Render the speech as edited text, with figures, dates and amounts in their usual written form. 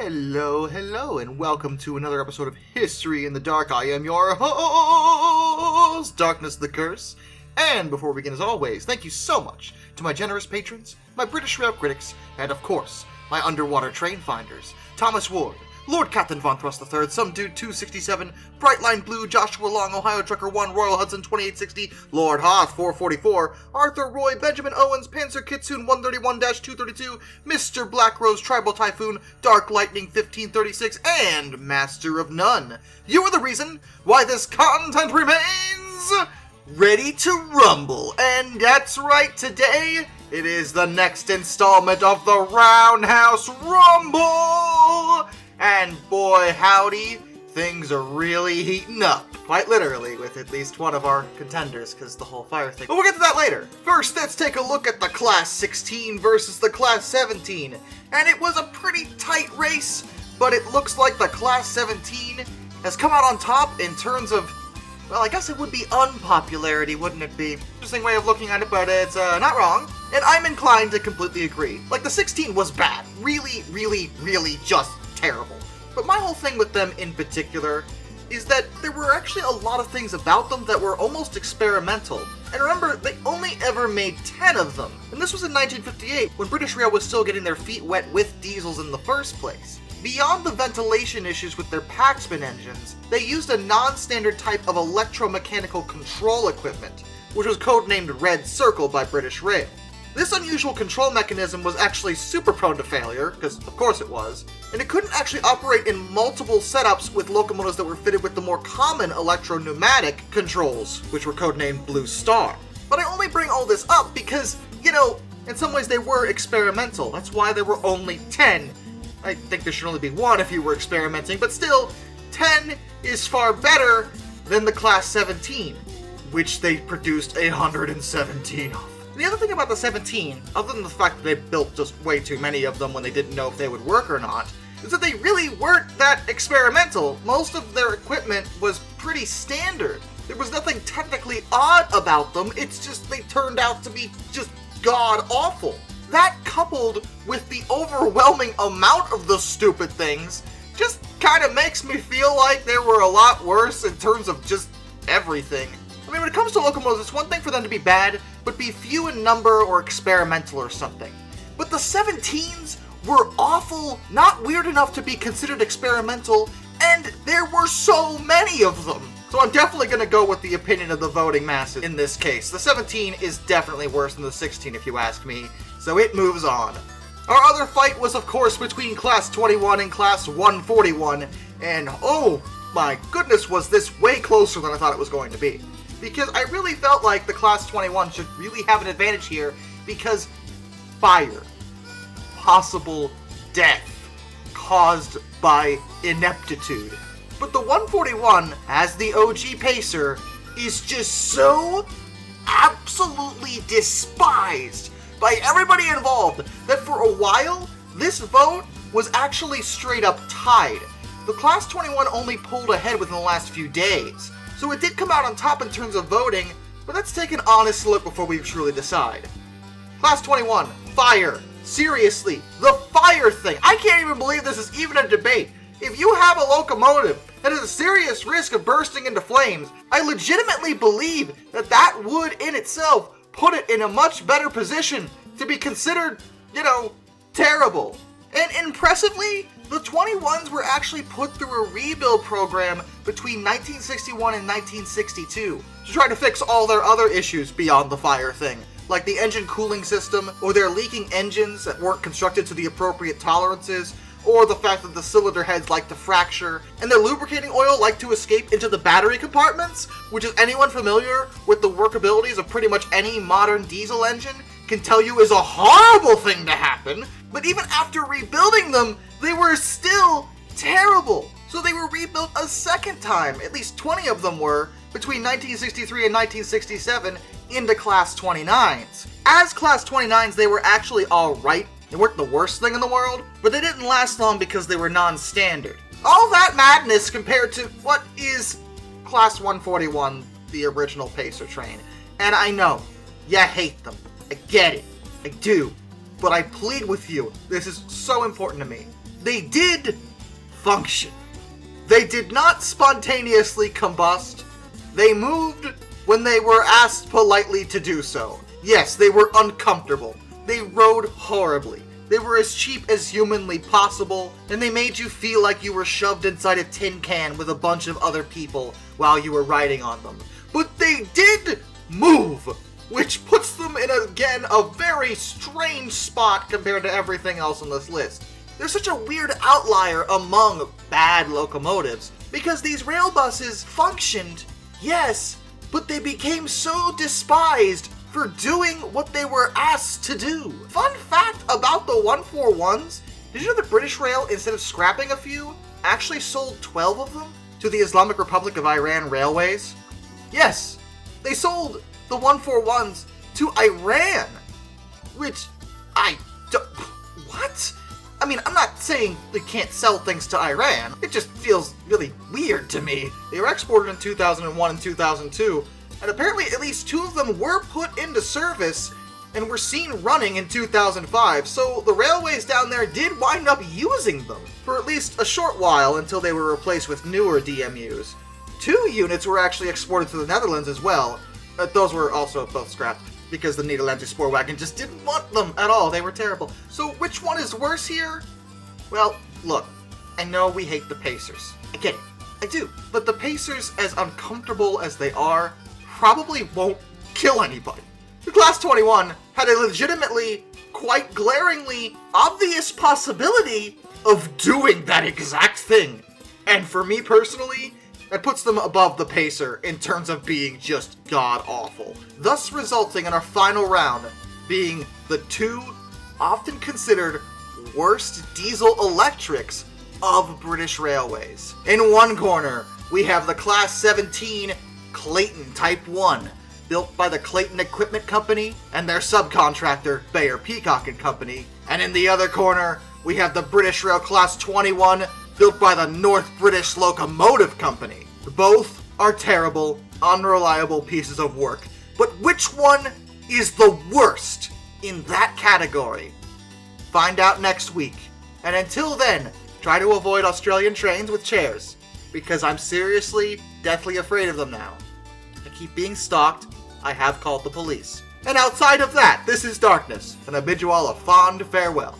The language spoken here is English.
Hello, and welcome to another episode of History in the Dark. I am your host, Darkness the Curse. And before we begin, as always, thank you so much to my generous patrons, my British rail critics, and of course, my underwater train finders, Thomas Ward, Lord Captain Von Thrust III, Some Dude 267, Brightline Blue, Joshua Long, Ohio Trucker 1, Royal Hudson 2860, Lord Hoth 444, Arthur Roy, Benjamin Owens, Panzer Kitsune 131-232, Mr. Black Rose Tribal Typhoon, Dark Lightning 1536, and Master of None. You are the reason why this content remains ready to rumble. And that's right, today it is the next installment of the Roundhouse Rumble! And boy howdy, things are really heating up. Quite literally, with at least one of our contenders, because the whole fire thing. But we'll get to that later. First, let's take a look at the Class 16 versus the Class 17. And it was a pretty tight race, but it looks like the Class 17 has come out on top in terms of, well, I guess it would be unpopularity, wouldn't it be? Interesting way of looking at it, but it's not wrong. And I'm inclined to completely agree. Like, the 16 was bad. Really just terrible. But my whole thing with them in particular is that there were actually a lot of things about them that were almost experimental. And remember, they only ever made 10 of them. And this was in 1958, when British Rail was still getting their feet wet with diesels in the first place. Beyond the ventilation issues with their Paxman engines, they used a non-standard type of electromechanical control equipment, which was codenamed Red Circle by British Rail. This unusual control mechanism was actually super prone to failure, because of course it was, and it couldn't actually operate in multiple setups with locomotives that were fitted with the more common electro-pneumatic controls, which were codenamed Blue Star. But I only bring all this up because, you know, in some ways they were experimental. That's why there were only 10. I think there should only be one if you were experimenting, but still, 10 is far better than the Class 17, which they produced 117 of. The other thing about the 17, other than the fact that they built just way too many of them when they didn't know if they would work or not, is that they really weren't that experimental. Most of their equipment was pretty standard. There was nothing technically odd about them, it's just they turned out to be just god-awful. That, coupled with the overwhelming amount of the stupid things, just kind of makes me feel like they were a lot worse in terms of just everything. I mean, when it comes to locomotives, it's one thing for them to be bad, but be few in number or experimental or something. But the 17s were awful, not weird enough to be considered experimental, and there were so many of them. So I'm definitely going to go with the opinion of the voting masses in this case. The 17 is definitely worse than the 16 if you ask me, so it moves on. Our other fight was of course between Class 21 and Class 141, and oh my goodness was this way closer than I thought it was going to be. Because I really felt like the Class 21 should really have an advantage here, because fire, possible death, caused by ineptitude. But the 141, as the OG pacer, is just so absolutely despised by everybody involved that for a while, this vote was actually straight up tied. The Class 21 only pulled ahead within the last few days. So it did come out on top in terms of voting, but let's take an honest look before we truly decide. Class 21, fire. Seriously, the fire thing. I can't even believe this is even a debate. If you have a locomotive that has a serious risk of bursting into flames, I legitimately believe that that would in itself put it in a much better position to be considered, you know, terrible. And impressively, the 21s were actually put through a rebuild program between 1961 and 1962 to try to fix all their other issues beyond the fire thing, like the engine cooling system, or their leaking engines that weren't constructed to the appropriate tolerances, or the fact that the cylinder heads like to fracture, and their lubricating oil like to escape into the battery compartments, which is anyone familiar with the workabilities of pretty much any modern diesel engine can tell you is a horrible thing to happen. But even after rebuilding them, they were still terrible. So they were rebuilt a second time, at least 20 of them were, between 1963 and 1967 into Class 29s. As Class 29s, they were actually alright. They weren't the worst thing in the world, but they didn't last long because they were non-standard. All that madness compared to what is Class 141, the original pacer train. And I know, you hate them. I get it. I do. But I plead with you, this is so important to me. they did function. They did not spontaneously combust. They moved when they were asked politely to do so. Yes, they were uncomfortable. They rode horribly. They were as cheap as humanly possible, and they made you feel like you were shoved inside a tin can with a bunch of other people while you were riding on them. But they did move, which puts them in, again, a very strange spot compared to everything else on this list. They're such a weird outlier among bad locomotives, because these rail buses functioned, yes, but they became so despised for doing what they were asked to do. Fun fact about the 141s, did you know that British Rail, instead of scrapping a few, actually sold 12 of them to the Islamic Republic of Iran Railways? Yes, they sold the 141s to Iran, which what? I mean, I'm not saying they can't sell things to Iran, it just feels really weird to me. They were exported in 2001 and 2002, and apparently at least 2 of them were put into service and were seen running in 2005, so the railways down there did wind up using them for at least a short while until they were replaced with newer DMUs. 2 units were actually exported to the Netherlands as well. Those were also both scrapped because the Nederlandse Spoorwagen just didn't want them at all. They were terrible. So which one is worse here? Well, look, I know we hate the Pacers. I get it. I do. But the Pacers, as uncomfortable as they are, probably won't kill anybody. The Class 21 had a legitimately, quite glaringly obvious possibility of doing that exact thing. And for me personally, that puts them above the Pacer in terms of being just god-awful, thus resulting in our final round being the 2 often considered worst diesel electrics of British Railways. In one corner, we have the Class 17 Clayton Type 1, built by the Clayton Equipment Company and their subcontractor, Bayer Peacock and Company. And in the other corner, we have the British Rail Class 21, built by the North British Locomotive Company. Both are terrible, unreliable pieces of work. But which one is the worst in that category? Find out next week. And until then, try to avoid Australian trains with chairs, because I'm seriously, deathly afraid of them now. I keep being stalked. I have called the police. And outside of that, this is Darkness, and I bid you all a fond farewell.